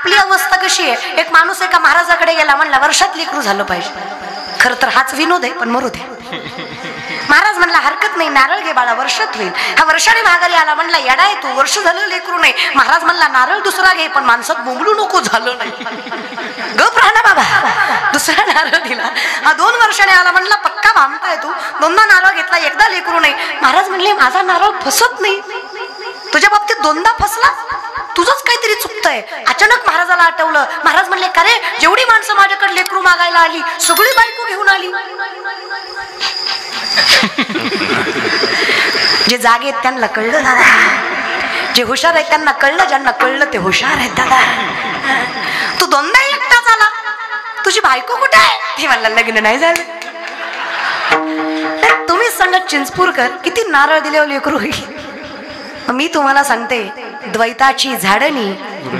आपली अवस्था कशी आहे, एक माणूस एका महाराजाकडे गेला, म्हणला वर्षात लेकरू झालं पाहिजे. खरं तर हाच विनोद आहे, पण मरू दे. महाराज म्हणला हरकत नाही, नारळ घे बाळा, वर्षात होईल. हा वर्षाने माघारी आला, म्हणला येडा आहे तू, वर्ष झालं लेकरू नाही. महाराज म्हणला नारळ दुसरा घे, पण माणसात बोंबलू नको, झालं नाही. गप राहा ना बाबा. दुसरा नारळ दिला. हा 2 वर्षाने आला, म्हणला पक्का भामताय तू, 2दा नारळ घेतला, एकदा लेकरू नाही. महाराज म्हणले माझा नारळ फसत नाही, तुझ्या बाबतीत 2दा फसला, तुझंच काहीतरी चुकतंय. अचानक महाराजाला आठवलं. महाराज म्हणले का रे, जेवढी माणसं माझ्याकडे लेकरू मागायला आली सगळी बायको घेऊन आली. जे जागे आहेत त्यांना कळलं दादा, जे हुशार आहेत त्यांना कळलं, ज्यांना कळलं ते हुशार आहेत दादा. तू 2दा एकटाच आला, तुझी बायको कुठे आहे? ते म्हणला लग्न नाही झालं. तुम्ही सांगा चिंचपूरकर किती नारळ दिले लेकरू होईल. मी तुम्हाला सांगते, द्वैताची झाडणी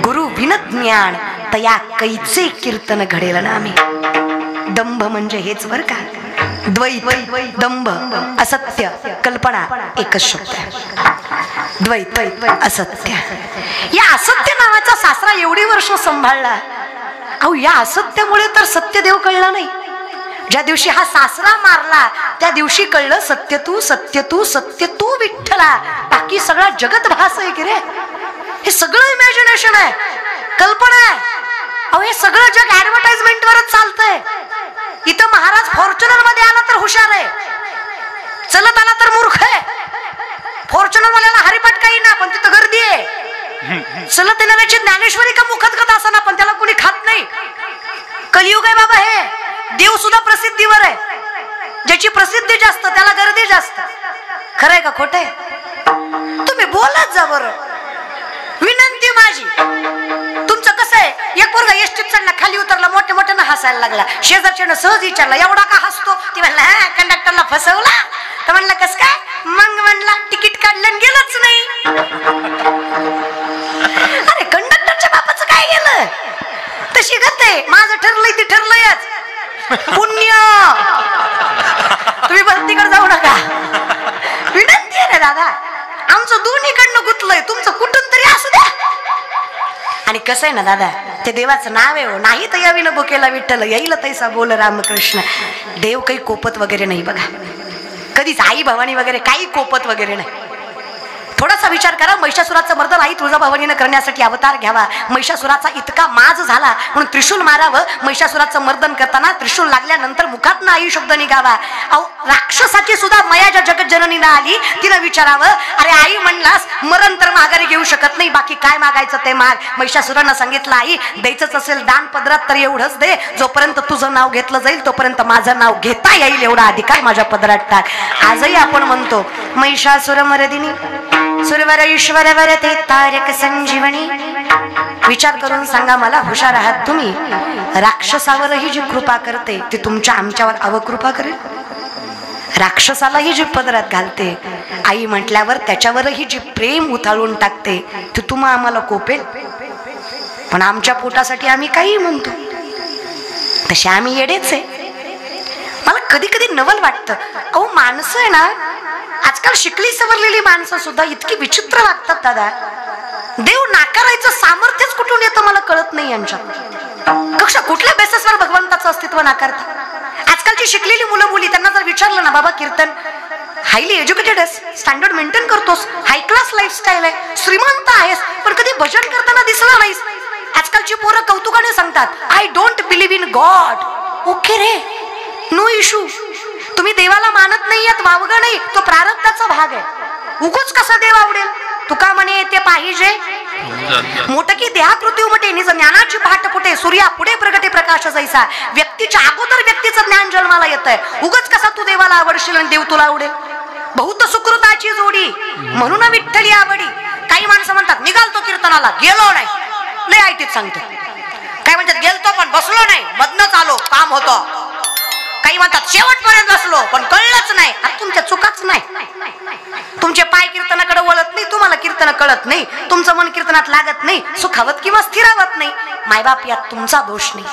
गुरु विनत ज्ञान तया कैचे कीर्तन घडेल ना आम्ही. दंभ म्हणजे हेच बर का, द्वैत दंभ असत्य कल्पना एकच शब्द आहे. द्वैत असत्य. या असत्य नावाचा सासरा एवढी वर्ष सांभाळला. अहो या असत्यामुळे तर सत्यदेव कळला नाही. ज्या दिवशी हा सासरा मारला त्या दिवशी कळलं सत्य तू सत्य तू सत्य तू विठ्ठला. बाकी सगळा जगत भास आहे की रे, हे सगळं इमॅजिनेशन आहे, कल्पना आहे. अहो हे सगळं जग ऍडव्हर्टाइजमेंट वरच चालतंय. इथं महाराज फॉर्च्युनर मध्ये आला तर हुशार आहे, चलत आला तर मूर्ख आहे. फॉर्च्युनर वाल्याला हरिपाठ काही ना, पण तिथं गर्दी आहे. चलत येणाऱ्याची ज्ञानेश्वरी का मुखत कथा असं ना, पण त्याला कोणी खात नाही. कलियुग आहे बाबा हे. देव सुद्धा प्रसिद्धीवर आहे. ज्याची प्रसिद्धी जास्त त्याला गर्दी जास्त. खरंय का खोटंय? तुम्ही बोलत जा बरं. विनंती माझी, तुमचं कसं आहे, एक पोरगा एसटीत चढला, खाली उतरला, मोठे मोठे ना हसायला लागला. शेजारच्यानं सहज विचारला एवढा का हसतो? ती म्हणला हा कंडक्टरला फसवला. तर म्हणला कस काय? मग म्हणला तिकीट काढलं आणि गेलंच नाही. अरे कंडक्टरच्या बापाचं काय गेलं? तशी गते माझं ठरलंय ती ठरलंयच. पुण्य तुम्ही भक्तीकडे जाऊ नका. विनंती आहे रे दादा, आमचं दोन्हीकडनं गुतलंय, तुमचं कुठून तरी असू द्या. आणि कसं आहे ना दादा, ते देवाचं नाव आहे हो. नाही तर यावी न बोकेला विठ्ठल येईल तैसा बोल रामकृष्ण. देव काही कोपत वगैरे नाही बघा, कधीच आई भवानी वगैरे काही कोपत वगैरे नाही. थोडासा विचार करा, महिषासुराचं मर्दन आई तुळजाभवानीनं करण्यासाठी अवतार घ्यावा. महिषासुराचा इतका माज झाला म्हणून त्रिशूल मारावं. महिषासुराचं मर्दन करताना त्रिशूल लागल्यानंतर मुखातनं आई शब्द निघावा. अहो राक्षसाची सुद्धा मया ज्या जगत जननीला आली तिनं विचारावं, अरे आई म्हणलास मरण तर माघारी घेऊ शकत नाही, बाकी काय मागायचं ते माग. महिषासुरानं सांगितलं आई द्यायचंच असेल दान पदरात तर एवढंच दे, जोपर्यंत तुझं नाव घेतलं जाईल तोपर्यंत माझं नाव घेता येईल एवढा अधिकार माझ्या पदरात टाक. आजही आपण म्हणतो महिषासुर मर्दिनी सुरवर ईश्वर वरते तारक संजीवनी. विचार करून सांगा मला, हुशार आहात तुम्ही. राक्षसावरही जी कृपा करते ती तुमच्या आमच्यावर अवकृपा करेल. राक्षसालाही जी पदरात घालते आई म्हटल्यावर त्याच्यावरही जी प्रेम उथाळून टाकते ती तुम्हा आम्हाला कोपेल. पण आमच्या पोटासाठी आम्ही काही म्हणतो, तसे आम्ही येडेच आहे. मला कधी कधी नवल वाटतं, अहो माणसं आहे ना आजकाल शिकली सवरलेली माणसं सुद्धा इतकी विचित्र वागतात दादा. देव नाकारायचं सामर्थ्यच कुठून येतं मला कळत नाही यांच्यात. कक्षा कुठल्या बेसिसवर भगवंताचं अस्तित्व नाकारतात? आजकालची शिकलेली मुलं मुली त्यांना जर विचारलं ना बाबा कीर्तन हायली एज्युकेटेड आहेस, स्टँडर्ड मेंटेन करतोस, हाय क्लास लाईफस्टाईल आहे, श्रीमंत आहेस, पण कधी भजन करताना दिसला नाहीस. आजकालची पोरं कौतुकाने सांगतात I don't believe in God. Okay रे, नो इशू. तुम्ही देवाला मानत नाहीयेत, वावगं नाही, तो प्रारब्धाचा भाग आहे. उगोच कसा देव आवडेल? तुका म्हणे ते पाहिजे मोठकी देहाकृती उमटे निज ज्ञानाची पहाट फुटे, सूर्या पुढे प्रगटे प्रकाश जैसा. व्यक्तीच्या अगोदर व्यक्तीचं ज्ञान जन्माला येत आहे. उगच कसा तू देवाला आवडशील आणि देव तुला आवडेल? बहुत सुकृताची जोडी म्हणून विठ्ठली आवडी. काही माणसं म्हणतात निघालतो कीर्तनाला, गेलो नाही. लय आयटीत सांगतो. काय म्हणतात गेलतो पण बसलो नाही, मधनच आलो, काम होतं. काही म्हणतात शेवटपर्यंत बसलो पण कळलंच नाही. अरे तुमच्या चुकाच नाही. तुमचे पाय कीर्तनाकडे वळत नाही, तुम्हाला कीर्तन कळत नाही, तुमचं मन कीर्तनात लागत नाही, सुखावत किंवा स्थिरावत नाही. मायबाप यात तुमचा दोष नाही.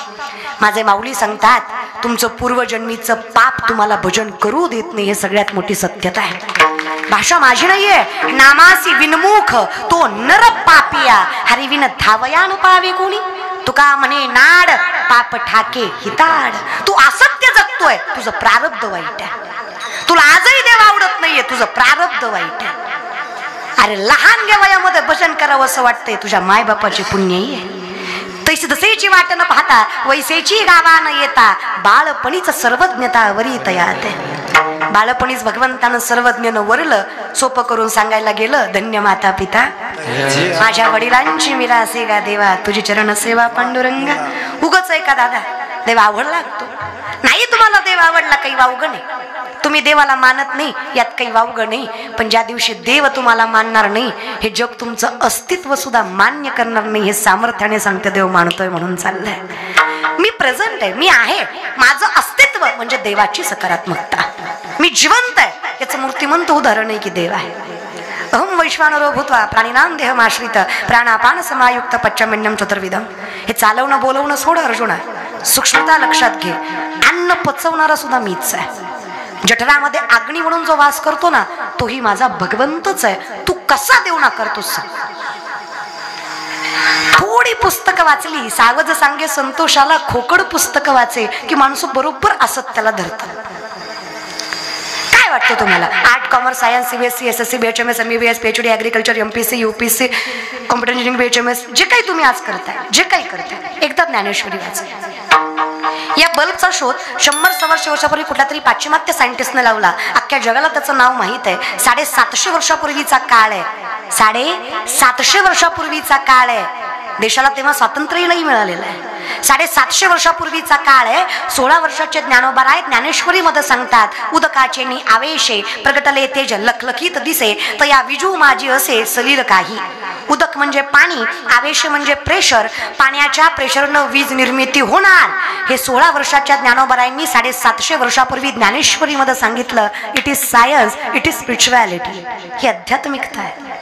माझे माऊली सांगतात तुमचं पूर्वजन्मीचं पाप तुम्हाला भजन करू देत नाही, हे सगळ्यात मोठी सत्यता आहे. भाषा माझी नाहीये. नामासी विनमुख तो नर पापिया हरिविन धावयान पावे कोणी. तुका म्हणे नाड पाप ठाके हिताड. तू असत्य जगतोय, तुझं प्रारब्ध वाईट आहे. तुला आजही देव आवडत नाहीये, तुझं प्रारब्ध वाईट आहे. अरे लहान वयामध्ये भजन करावं असं वाटतंय, तुझ्या मायबापाची पुण्यही आहे. तैसे तसेची वाट न पाहता वैसेची गावा न येता बाळपणीच सर्वज्ञता वरी तयात. बाळपणीच भगवंतानं सर्वज्ञानं वरलं. सोपं करून सांगायला गेलं, धन्य माता पिता माझ्या वडिलांची मिरासे गा देवा, तुझी चरण सेवा पांडुरंगा. उगच आहे का दादा, देव आवडला लागतो नाही. तुम्हाला देव आवडला काही वावग नाही. तुम्ही देवाला मानत नाही यात काही वावग नाही. पण ज्या दिवशी देव तुम्हाला मानणार नाही, हे जग तुमचं अस्तित्व सुद्धा मान्य करणार नाही, हे सामर्थ्याने सांगते देव मानतोय म्हणून चाललंय. मी प्रेझेंट आहे, मी आहे. माझं अस्तित्व म्हणजे देवाची सकारात्मकता. मी जिवंत आहे याचं मूर्तिमंत उदाहरण आहे की देव आहे. अहम वैश्वानरो भूत्वा प्राणिनां देहमाश्रित प्राणापान समायुक्त पच्चमिन्नम चतुर्विधम. हे चालवणं बोलवणं सोड अर्जुना, सूक्ष्मता लक्षात घे. अन्न पचवणारा सुद्धा मीच आहे. जठरामध्ये अग्नी म्हणून जो वास करतो ना, तोही माझा भगवंतच आहे. तू कसा देवना करतोस? थोडी पुस्तकं वाचली, सावज सांगे संतोषाला खोकड पुस्तकं वाचे की माणूस बरोबर असत्याला धरतं. काय वाटतं तुम्हाला? Art, commerce, science, CBSE, SSC, BHMS, MBBS, PhD, agriculture, MPC, UPC, computer engineering, BHMS, जे काही तुम्ही आज करताय, जे काही करताय, एकदा ज्ञानेश्वरी वाचा. या बल्बचा शोध 100 वर्षापूर्वी कुठल्या तरी पाश्चिमात्य सायंटिस्टने लावला. अख्ख्या जगाला त्याचं नाव माहित आहे. 750 वर्षापूर्वीचा काळ आहे. 750 वर्षापूर्वीचा काळ आहे. देशाला तेव्हा स्वातंत्र्यही नाही मिळालेलं आहे. 750 वर्षापूर्वीचा काळ आहे. 16 वर्षाचे ज्ञानोबा आहेत, ज्ञानेश्वरी मध्ये सांगतात, उदकाचे नि आवेशे प्रगटले तेज लखलखीत दिसे तया विजू माझी असे सलील काही. उदक म्हणजे पाणी, आवेश म्हणजे प्रेशर. पाण्याच्या प्रेशरनं वीज निर्मिती होणार. हे 16 वर्षाच्या ज्ञानोबरायांनी 750 वर्षापूर्वी ज्ञानेश्वरी मध्ये सांगितलं. It is science, it is spirituality. ही आध्यात्मिकता आहे.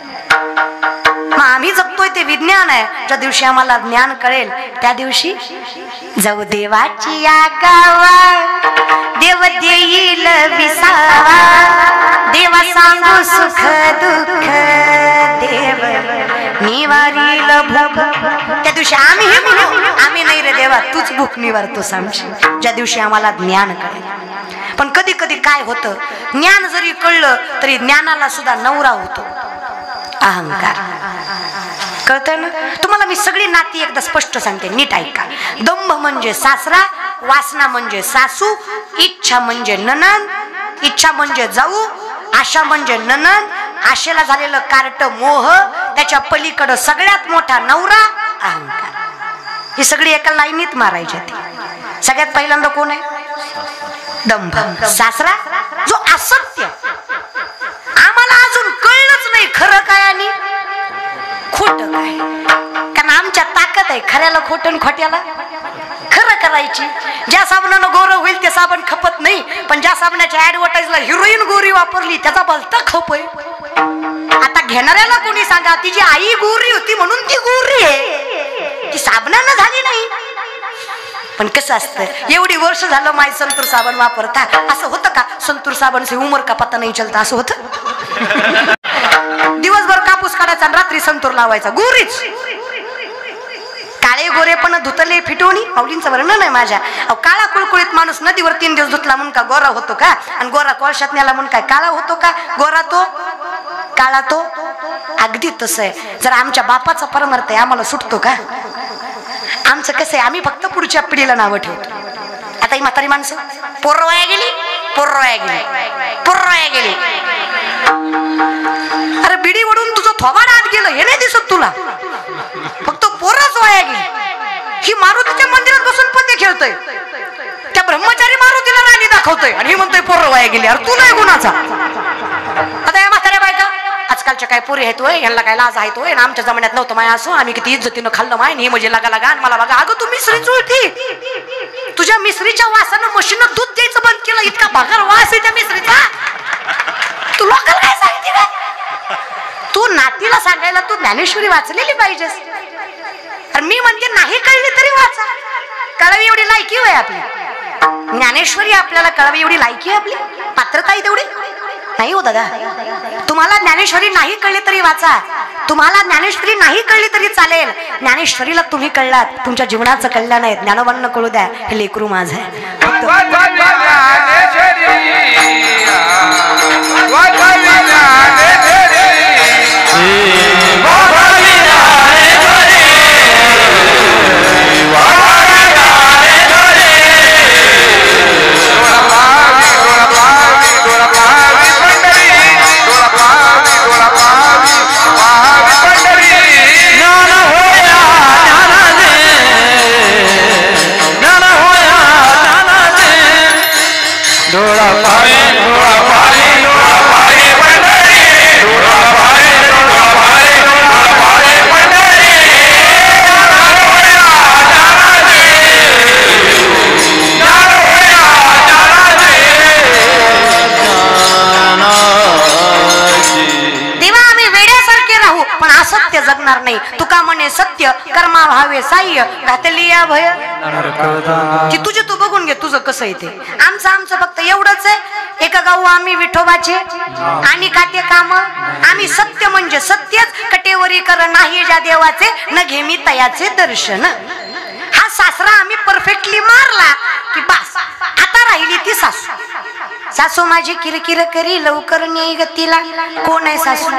मग आम्ही जगतोय ते विज्ञान आहे. ज्या दिवशी आम्हाला ज्ञान कळेल त्या दिवशी जाऊ देवाची या गावा, देव देईल विसावा, देवा सांगू सुख दुःख, देव निवारील भूक. त्या दिवशी आम्ही हे म्हणू, आम्ही नाही रे देवा, तूच भूक निवारतोस आमची. ज्या दिवशी आम्हाला ज्ञान कळेल. पण कधी कधी काय होतं, ज्ञान जरी कळलं तरी ज्ञानाला सुद्धा नवरा होतो, अहंकार. कळतंय ना तुम्हाला? मी सगळी नाती एकदा स्पष्ट सांगते, नीट ऐका. दंभ म्हणजे सासरा, वासना म्हणजे सासू, इच्छा म्हणजे ननंद, इच्छा म्हणजे जाऊ, आशा म्हणजे ननंद, आशेला झालेलं कार्ट मोह, त्याच्या पलीकडं सगळ्यात मोठा नवरा अहंकार. ही सगळी एका लाईनीत मारायची. सगळ्यात पहिल्यांदा कोण आहे? दंभ, सासरा, जो असत्य. आम्हाला अजून कळलंच नाही खरं काय आणि खोट काय. कारण आमच्या ताकद आहे खऱ्याला खोट आणि खोट्याला खरं करायची. ज्या साबणानं गोरं होईल ते साबण खपत नाही, पण ज्या साबणाच्या ऍडव्हर्टाईजला हिरोईन गोरी वापरली त्याचा भलता खप आहे. आता घेणाऱ्याला कोणी सांगा, तिची आई गोरी होती म्हणून ती गोरी आहे, ती साबणानं झाली नाही. पण कसं असतं, एवढी वर्ष झालं माय संतूर साबण वापरता, असं होतं का? संतूर साबण से उमर का पत्ता नाही चलता, असं होतं? दिवसभर कापूस काढायचा आणि रात्री संतूर लावायचा, गोरीच. काळे गोरे पण धुतले फिटवणी, माऊलींचं वर्णन आहे माझ्या. काळा कुळकुळीत माणूस नदीवर 3 दिवस धुतला म्हणून का गोरा होतो का? आणि गोरा कोळशात नेला म्हणून काय काळा होतो का? गोरा तो, काळा तो. अगदी तसं आहे. जर आमच्या बापाचा परमार्थ आहे, आम्हाला सुटतो का? आमचं कसं आहे, आम्ही फक्त पुढच्या पिढीला नावं ठेवतो. आता ही म्हातारी माणसं, पोरं वाया गेली, पोरं वाया गेली, पोरं वाया गेली. अरे बिडी वडून तुझं थोबाड आत गेलं हे नाही दिसत तुला? फक्त पोरच वाया गेली. ही मारुतीच्या मंदिरात बसून पत्ते खेळतोय, त्या ब्रह्मचारी मारुतीला राणी दाखवतोय आणि ही म्हणतोय पोरं वाया गेली. अरे तू नाही गुणाचा. आता या म्हाताऱ्या बायका आजकालच्या काय पोरी आहेत होय, यांना काय लाज आहेत होय, आमच्या जमान्यात नव्हतं माय असो, आम्ही किती इज्जतीनं खाल्लं माय, ही म्हणजे लागा लागा आणि मला बघा. अगं तू मिसरी चुळती, तुझ्या मिसरीच्या वासानं मशीनं दूध द्यायचं बंद केलं. इतका भागर वास आहे त्या मिसरीचा. तू लोकांना काय सांगते का? तू नातीला सांगायला तू ज्ञानेश्वरी वाचलेली पाहिजेस. आणि मी म्हणते नाही कळली तरी वाचा, कळावी एवढी लायकी होय आपली. ज्ञानेश्वरी आपल्याला कळावी एवढी लायकी आहे आपली, पात्रता आहे तेवढी. नाही हो दादा, तुम्हाला ज्ञानेश्वरी नाही कळली तरी वाचा, तुम्हाला ज्ञानेश्वरी नाही कळली तरी चालेल, ज्ञानेश्वरीला तुम्ही कळलात, तुमच्या जीवनाचं कल्याण आहे. ज्ञानोबांना कळू द्या, हे लेकरू माझं आहे. जगणार नाही. तुका म्हणे सत्य कर्मा भावे साह्य घातलिया भय. की तुझे तू बघून घे तुझं कसं आहे ते. आमचं फक्त एवढंच आहे, एका गाऊ आम्ही विठोबाचे आणि काटे काम. आम्ही सत्य म्हणजे सत्यच, कटेवरी कर नाही ज्या देवाचे, न घे मी तयाचे दर्शन. हा सासरा आम्ही परफेक्टली मारला की बस, आता राहिली ती सासू. सासू माझी किरकिर करी लवकर न्याय गतीला. कोण आहे सासू?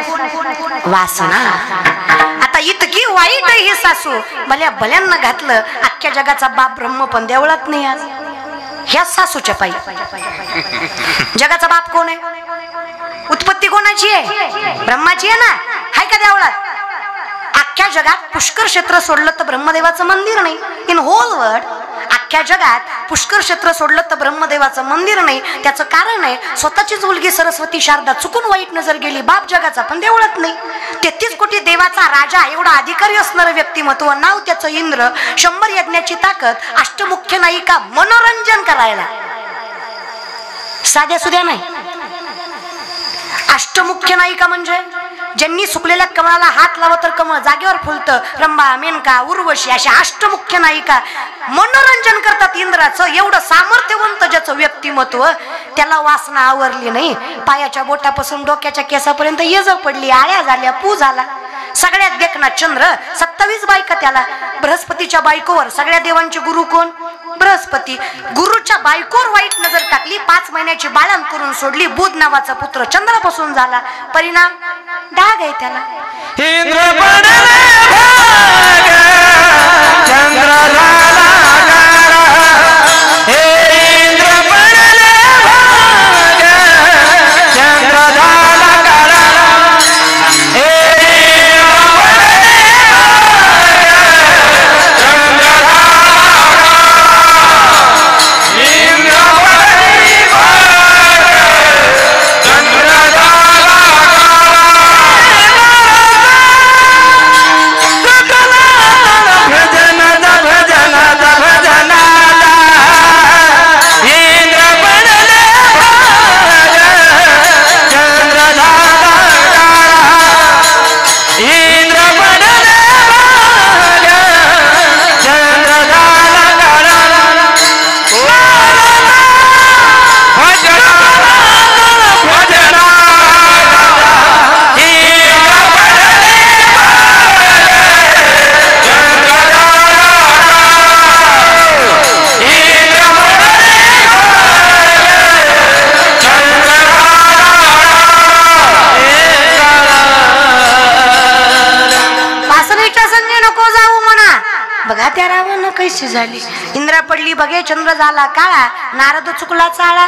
वासना. आता इतकी वाईट आहे ही सासू, भल्या भल्यांना घातलं. अख्ख्या जगाचा बाप ब्रह्म पण देवळात नाही आज, ह्या सासूच्या पायी. जगाचा बाप कोण आहे? उत्पत्ती कोणाची आहे? ब्रह्माची आहे ना. हाय का देवळात? अख्ख्या जगात पुष्कर क्षेत्र सोडलं तर ब्रह्मदेवाचं मंदिर नाही. इन होल वर्ल्ड अख्ख्या जगात पुष्कर क्षेत्र सोडलं तर ब्रह्मदेवाचं मंदिर नाही. त्याचं कारण आहे, स्वतःचीच मुलगी सरस्वती शारदा चुकून वाईट नजर गेली, बाप जगाचा पण देवळात नाही. 33 कोटी देवाचा राजा, एवढा अधिकारी असणारं व्यक्तिमत्व, नाव त्याचं इंद्र, 100 यज्ञाची ताकद, अष्टमुख्य नायिका, मनोरंजन करायला. साध्या सुद्या नाही. अष्टमुख्य नायिका म्हणजे ज्यांनी सुकलेल्या कमळाला हात लावत तर कमळ जागेवर फुलतं. रंभा, मेनका, उर्वशी अशा अष्टमुख्य नायिका मनोरंजन करतात इंद्राचं. एवढं सामर्थ्यवंत ज्याचं व्यक्तिमत्व, त्याला वासना आवरली नाही. पायाच्या बोटापासून डोक्याच्या केसापर्यंत येज पडली, आळ्या झाल्या, पू झाला. सगळ्यात देखना चंद्र, 27 बायका त्याला. बृहस्पतीच्या बायकोवर सगळ्या देवांचे गुरु कोण? बृहस्पती. गुरुच्या बायकोवर वाईट नजर टाकली, 5 महिन्याची बाळण करून सोडली. बुध नावाचा पुत्र चंद्रापासून झाला. परिणाम डाग आहे त्याला. इंद्र पडले भाग, चंद्र झाला गारा. हे इंद्र पडले भाग, चंद्र झाला गारा. हे इंद्र पडले भाग, चंद्र झाला गारा. इंद्र पडले भाग, चंद्र झाला कैसी झाली. इंद्रा पडली बघे, चंद्र झाला काळा. नारद चुकला चाळा.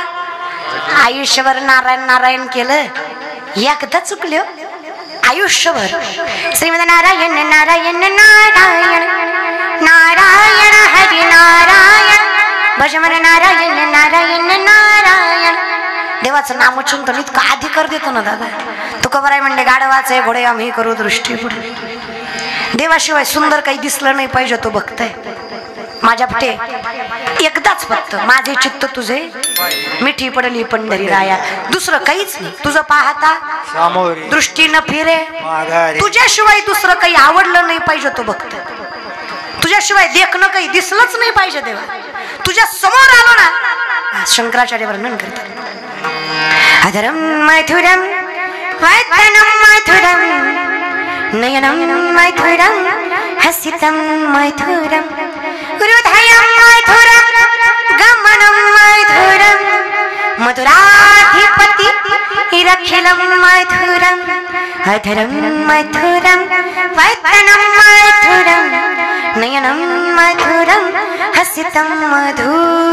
आयुष्यभर नारायण नारायण केलं, एकदा चुकले आयुष्यभर. श्रीमद नारायण नारायण नारायण नारायण हरी नारायण भजमन नारायण नारायण नारायण. देवाचं नाम उच्चारून तर इतका अधिकार देतो ना दादा. तुकोबाराय म्हणले, गाढवाचे घोडे आम्ही करू दृष्टी पुढे. देवाशिवाय सुंदर काही दिसलं नाही पाहिजे तो बघताय. माझ्या फटे एकदाच फक्त माझे चित्त तुझे मिठी पडली पंढरी राया. दुसरं काहीच नाही. तुझं पाहता दृष्टीनं फिरे. तुझ्याशिवाय दुसरं काही आवडलं नाही पाहिजे तो बघत. तुझ्याशिवाय देखणं काही दिसलंच नाही पाहिजे देवा. तुझ्या समोर आलो ना, शंकराचार्य वर्णन करतात, अधरं मधुरं वदनं मधुरं नयनं मधुरं हसितं मधुरं हृदयं मधुरं गमनं मधुरं मधुराधिपति रखिलं मधुरं अधरं मधुरं वदनं मधुरं नयनं मधुरं हसितं मधुरं.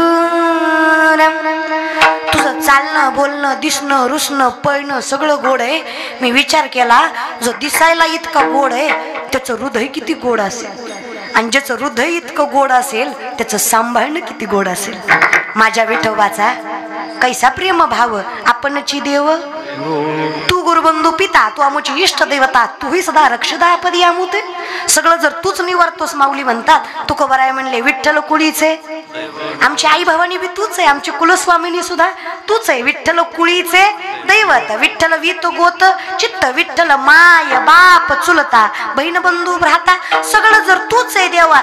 तुझं चालणं बोलणं दिसणं रुसणं पळणं सगळं गोड आहे. मी विचार केला जो दिसायला इतका गोड आहे त्याचं हृदय किती गोड असेल आणि ज्याचं हृदय इतकं गोड असेल त्याचं सांभाळणं किती गोड असेल. माझ्या विठोबाचा कैसा प्रेम भाव आपणची देव तू गुरुबंधू पिता तू आमची इष्ट देवता तूही सदा रक्षदापदी आमुते. सगळं जर तूच निवर्तोस माऊली म्हणतात. तुकोबराय म्हणले विठ्ठल कुळीचे आमची आई भवानी बी तूच आहे आमची कुलस्वामिनी सुद्धा तूच आहे. विठ्ठल कुळीचे दैवत विठ्ठल वीत गोत चित्त विठ्ठल माय बाप चुलता बहीण बंधू भ्राता सगळं जर तूच आहे देवा